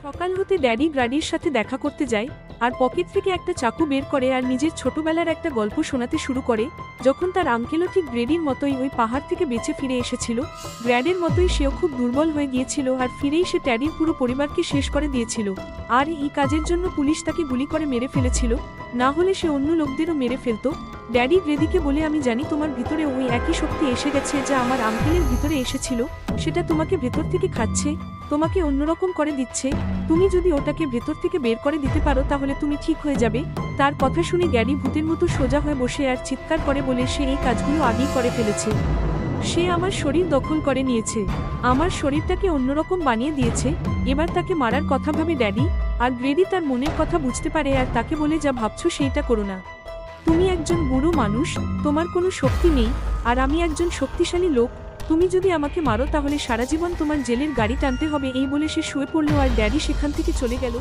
সকাল হতে ড্যাডি গ্র্যাডির সাথে দেখা করতে যায় আর পকেট থেকে একটা চাকু বের করে আর নিজের ছোটবেলার একটা গল্প শোনাতে শুরু করে, যখন তার আঙ্কেলও ঠিক গ্রেডির মতোই ওই পাহাড় থেকে বেঁচে ফিরে এসেছিল। গ্র্যাডের মতোই সেও খুব দুর্বল হয়ে গিয়েছিল আর ফিরেই সে ট্যাডির পুরো পরিবারকে শেষ করে দিয়েছিল। আর এই কাজের জন্য পুলিশ তাকে গুলি করে মেরে ফেলেছিল, না হলে সে অন্য লোকদেরও মেরে ফেলতো। ড্যাডি গ্রেডিকে বলে, আমি জানি তোমার ভিতরে ওই একই শক্তি এসে গেছে যা আমার আঙ্কেলের ভিতরে এসেছিল, সেটা তোমাকে ভেতর থেকে খাচ্ছে, তোমাকে অন্যরকম করে দিচ্ছে। তুমি যদি ওটাকে ভেতর থেকে বের করে দিতে পারো তাহলে তুমি ঠিক হয়ে যাবে। তার কথা শুনে গ্যারি ভূতের মতো সোজা হয়ে বসে আর চিৎকার করে বলে, সে এই কাজগুলো আগেই করে ফেলেছে। সে আমার শরীর দখল করে নিয়েছে, আমার শরীরটাকে অন্যরকম বানিয়ে দিয়েছে। এবার তাকে মারার কথা ভাবে ড্যাডি, আর গ্রেডি তার মনের কথা বুঝতে পারে আর তাকে বলে, যা ভাবছো সেইটা করো না। তুমি একজন বুড়ো মানুষ, তোমার কোনো শক্তি নেই, আর আমি একজন শক্তিশালী লোক। তুমি যদি আমাকে মারো তাহলে সারা জীবন তোমার জেলের গাড়ি টানতে হবে। এই বলে সে শুয়ে পড়ল আর ড্যাডি সেখান থেকে চলে গেল।